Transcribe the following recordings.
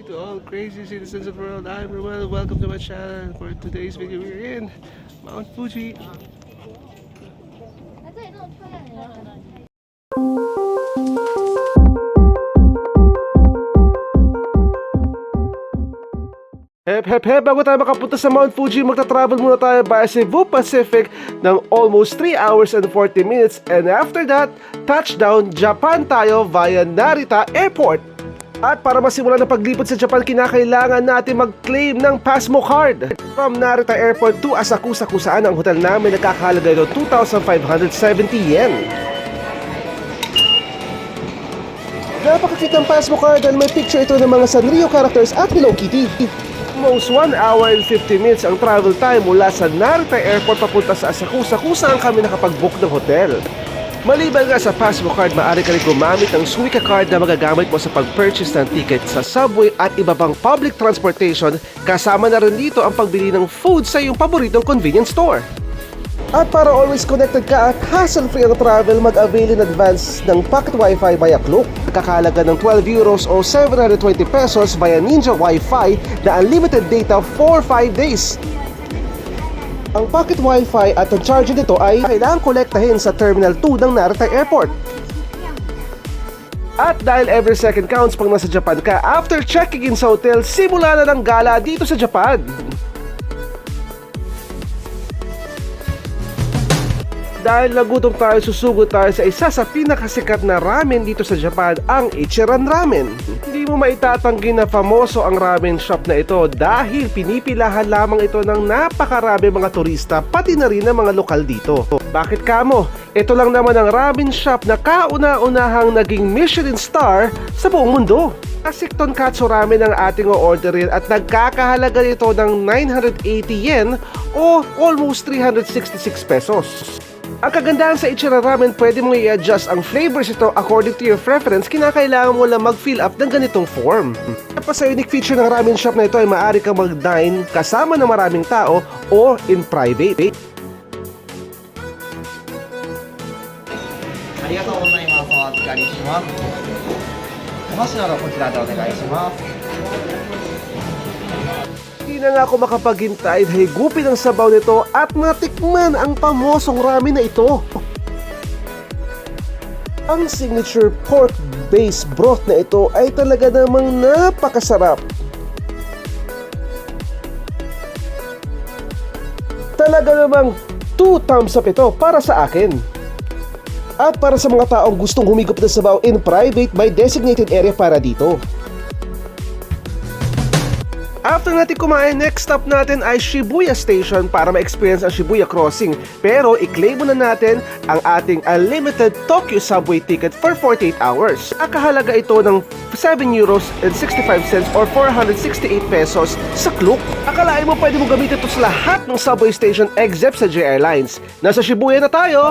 To all crazy citizens of the world, I'm Roman. Welcome to my channel. For today's video, we're in Mount Fuji. Hep, bago tayo makapunta sa Mount Fuji, magta-travel muna tayo via Cebu Pacific ng almost 3 hours and 40 minutes. And after that, touchdown Japan tayo via Narita Airport. At para masimulan ang paglipad sa Japan, kinakailangan natin mag-claim ng Pasmo card. From Narita Airport to Asakusa, kung saan ang hotel namin nakakahalaga ito 2,570 yen. Napakakitang Pasmo card dahil may picture ito ng mga Sanrio characters at Hello Kitty. Almost 1 hour and 50 minutes ang travel time mula sa Narita Airport papunta sa Asakusa, kung saan kami nakapag-book ng hotel. Maliban nga sa Pasmo card, maaari ka rin gumamit ng Suica card na magagamit mo sa pag-purchase ng ticket sa subway at iba pang public transportation. Kasama na rin dito ang pagbili ng food sa iyong paboritong convenience store. At para always connected ka at hassle-free ang travel, mag-avail in advance ng pocket wifi via Klook. Kakalaga ng 12 euros o 720 pesos via Ninja Wi-Fi na unlimited data for 5 days. Ang pocket wifi at ang charger nito ay kailangang kolektahin sa Terminal 2 ng Narita Airport. At dahil every second counts pag nasa Japan ka, after checking in sa hotel, simula na ng gala dito sa Japan. Dahil nagutom tayo, susugod tayo sa isa sa pinakasikat na ramen dito sa Japan, ang Ichiran Ramen. Hindi mo maitatanggi na famoso ang ramen shop na ito dahil pinipilahan lamang ito ng napakarami mga turista, pati na rin ng mga lokal dito. Bakit kamo? Ito lang naman ang ramen shop na kauna-unahang naging Michelin star sa buong mundo. Classic tonkatsu ramen ang ating o-orderin at nagkakahalaga nito ng 980 yen o almost 366 pesos. Ang kagandahan sa Ichiran Ramen, pwede mong i-adjust ang flavors ito according to your preference. Kinakailangan mo lang mag-fill up ng ganitong form. At sa unique feature ng ramen shop na ito ay maaari kang mag-dine kasama ng maraming tao o in private. Arigatou gozaimasu. O atsuka shimasu. Omashi nara kochira de onegai shimasu. Hindi na nga ako makapaghintay, higupin ang sabaw nito at matikman ang pamosong ramen na ito. Ang signature pork-based broth na ito ay talaga namang napakasarap. Talaga namang 2 thumbs up ito para sa akin. At para sa mga taong gustong humigop ng sabaw in private, may designated area para dito. After natin kumain, next stop natin ay Shibuya Station para ma-experience ang Shibuya Crossing. Pero i-claim muna natin ang ating unlimited Tokyo Subway ticket for 48 hours. Akahalaga ito ng 7 euros and 65 cents or 468 pesos sa Klook. Akalain mo pwede mo gamitin ito sa lahat ng subway station except sa J Airlines. Nasa Shibuya na tayo!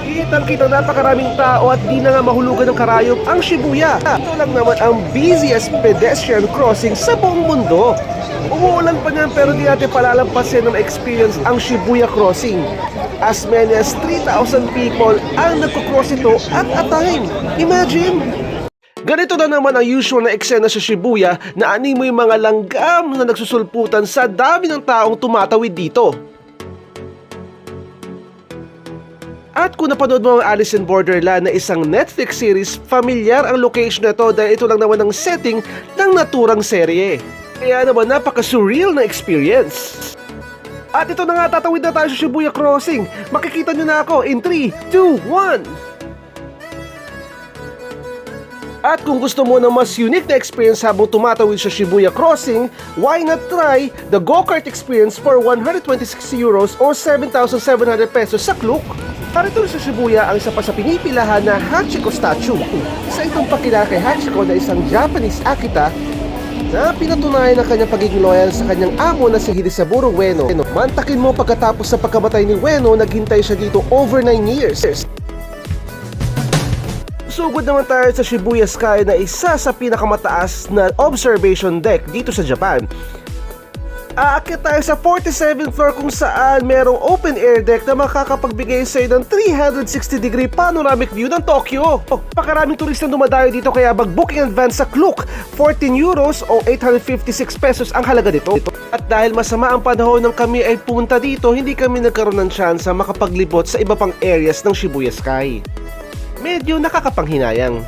Kitang-kita napakaraming tao at di na nga mahulugan ng karayom ang Shibuya. Ito lang naman ang busiest pedestrian crossing sa buong mundo. Umuulan pa niyan pero di natin palalampasin ng experience ang Shibuya Crossing. As many as 3,000 people ang nagko-cross ito at a time. Imagine! Ganito na naman ang usual na eksena sa Shibuya na animo yung mga langgam na nagsusulputan sa dami ng taong tumatawid dito. At kung napanood mo ang Alice in Borderland na isang Netflix series, familiar ang location na ito dahil ito lang naman ang setting ng naturang serye. Kaya naman napaka-surreal na experience. At ito na nga, tatawid na tayo sa Shibuya Crossing. Makikita nyo na ako in 3, 2, 1! At kung gusto mo ng mas unique na experience habang tumatawid sa Shibuya Crossing, why not try the go-kart experience for 126 euros or 7,700 pesos sa Klook? Parito sa Shibuya ang isa pa sa pinipilahan na Hachiko statue. Isa itong pakilala kay Hachiko na isang Japanese Akita na pinatunayan ang kanyang pagiging loyal sa kanyang amo na si Hirisaburo Ueno. Mantakin mo pagkatapos sa pagkamatay ni Ueno, naghintay siya dito over 9 years. Sugod naman tayo sa Shibuya Sky na isa sa pinakamataas na observation deck dito sa Japan. Aakyat tayo sa 47th floor kung saan merong open air deck na makakapagbigay sa'yo ng 360-degree panoramic view ng Tokyo. Pakaraming turista dumadayo dito kaya mag-book in advance sa Klook. 14 euros o 856 pesos ang halaga nito. At dahil masama ang panahon ng kami ay punta dito, hindi kami nagkaroon ng tsansa makapaglibot sa iba pang areas ng Shibuya Sky. Medyo nakakapanghinayang.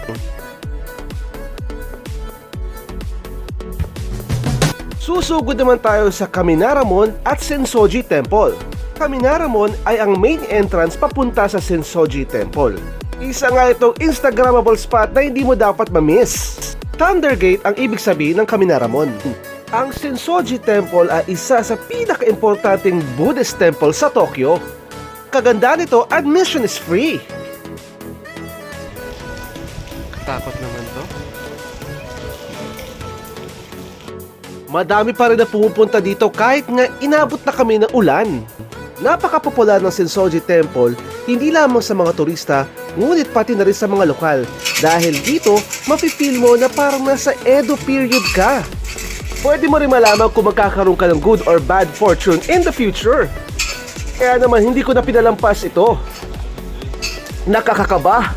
Susugod naman tayo sa Kaminaramon at Sensoji Temple. Kaminaramon ay ang main entrance papunta sa Sensoji Temple. Isa nga itong Instagrammable spot na hindi mo dapat ma-miss. Thundergate ang ibig sabihin ng Kaminaramon. Ang Sensoji Temple ay isa sa pinaka-importanting Buddhist temple sa Tokyo. Kaganda nito, admission is free. Katakot naman to. Madami pa rin na pumupunta dito kahit nga inabot na kami ng ulan. Napaka-popular ng Sensoji Temple, hindi lamang sa mga turista, ngunit pati na rin sa mga lokal. Dahil dito, mafe-feel mo na parang nasa Edo period ka. Pwede mo rin malaman kung magkakaroon ka ng good or bad fortune in the future. Kaya naman hindi ko na pinalampas ito. Nakakakaba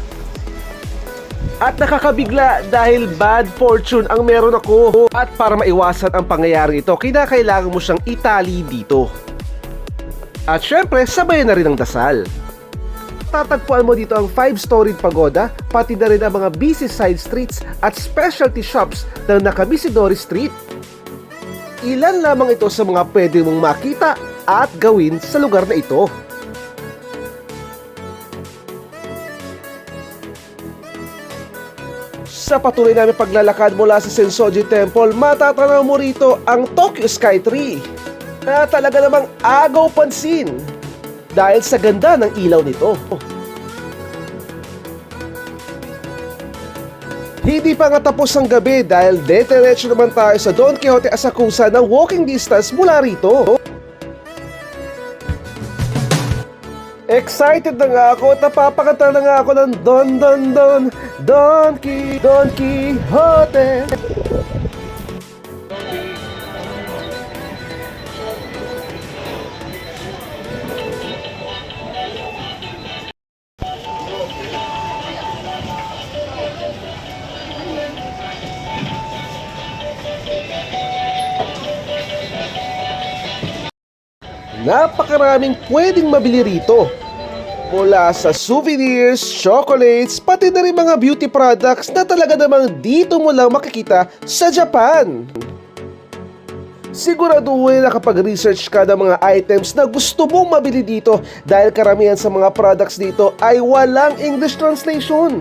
at nakakabigla dahil bad fortune ang meron ako. At para maiwasan ang pangyayari ito, kinakailangan mo siyang itali dito. At syempre, sabayan na rin ang dasal. Tatagpuan mo dito ang 5-storied pagoda, pati na rin ang mga busy side streets at specialty shops ng Nakabisidori Street. Ilan lamang ito sa mga pwede mong makita at gawin sa lugar na ito. Sa patuloy namin paglalakad mula sa Sensoji Temple, matatanaw mo rito ang Tokyo Sky Tree na talaga namang agaw pansin dahil sa ganda ng ilaw nito. Hindi pa nga tapos ang gabi dahil dediretso naman tayo sa Don Quijote Asakusa ng walking distance mula rito. Excited na nga ako at napapakanta na nga ako ng Don Quixote. Napakaraming pwedeng mabili rito. Mula sa souvenirs, chocolates, pati na rin mga beauty products na talaga namang dito mo lang makikita sa Japan. Siguraduhin na kapag-research ka ng mga items na gusto mong mabili dito dahil karamihan sa mga products dito ay walang English translation.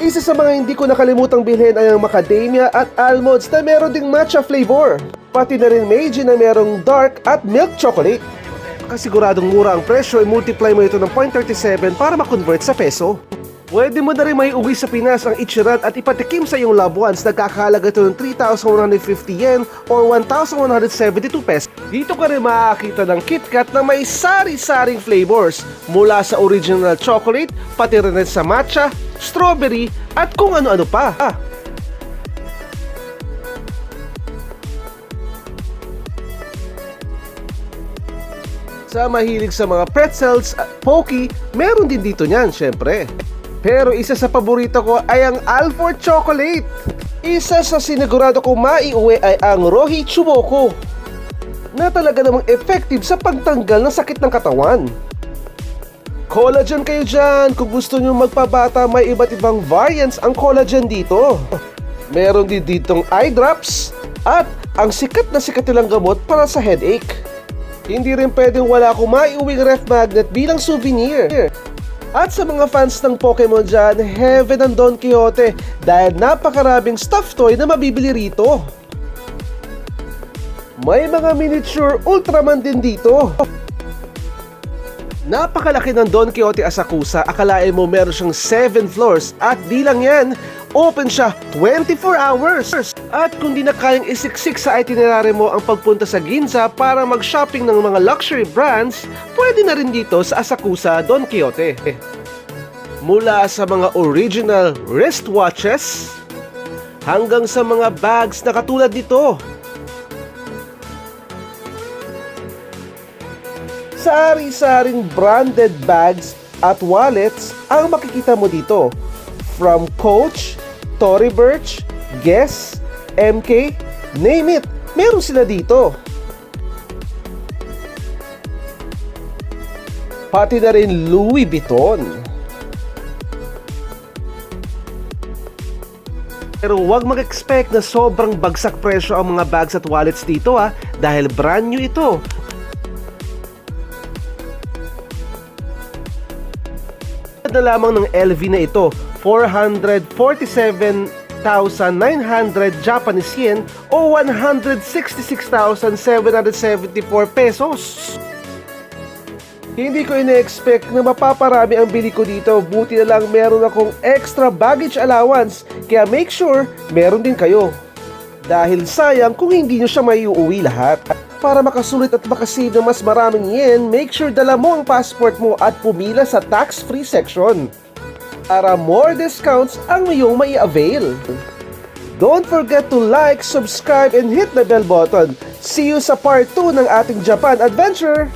Isa sa mga hindi ko nakalimutang bilhin ay ang macadamia at almonds na meron ding matcha flavor. Pati na rin Meiji na merong dark at milk chocolate. Kasiguradong mura ang presyo, i-multiply mo ito ng 0.37 para ma-convert sa peso. Pwede mo na rin may uwi sa Pinas ang Ichiran at ipatikim sa iyong loved ones. Nagkakahalaga ito ng 3,150 yen or 1,172 pesos. Dito ka rin makakita ng KitKat na may sari-saring flavors mula sa original chocolate, pati rin sa matcha, strawberry at kung ano-ano pa. Sa mahilig sa mga pretzels at pocky, meron din dito niyan, syempre. Pero isa sa paborito ko ay ang Alfort Chocolate. Isa sa sinigurado ko maiuwi ay ang Rohi Chuboko, na talaga namang effective sa pagtanggal ng sakit ng katawan. Collagen kayo dyan. Kung gusto nyo magpabata, may iba't ibang variants ang collagen dito. Meron din ditong eye drops at ang sikat na sikat nilang gamot para sa headache. Hindi rin pwedeng wala akong maiuwing ref magnet bilang souvenir. At sa mga fans ng Pokemon dyan, heaven ang Don Quixote dahil napakaraming stuffed toy na mabibili rito. May mga miniature Ultraman din dito. Napakalaki ng Don Quijote Asakusa, akalain mo meron siyang 7 floors at di lang yan, open siya 24 hours. At kung di na kayang isiksik sa itinerary mo ang pagpunta sa Ginza para mag-shopping ng mga luxury brands, pwede na rin dito sa Asakusa Don Quijote. Mula sa mga original wristwatches hanggang sa mga bags na katulad nito. Sari-saring branded bags at wallets ang makikita mo dito. From Coach, Tory Burch, Guess, MK, name it, meron sila dito. Pati na rin Louis Vuitton. Pero huwag mag-expect na sobrang bagsak presyo ang mga bags at wallets dito dahil brand new ito. Na lamang ng LV na ito, 447,900 Japanese yen o 166,774 pesos. Hindi ko ina-expect na mapaparami ang bili ko dito, buti na lang meron akong extra baggage allowance, kaya make sure meron din kayo. Dahil sayang kung hindi nyo siya maiuwi lahat. Para makasulit at makasave ng mas maraming yen, make sure dala mo ang passport mo at pumila sa tax-free section para more discounts ang iyong mai-avail. Don't forget to like, subscribe, and hit the bell button. See you sa part 2 ng ating Japan adventure!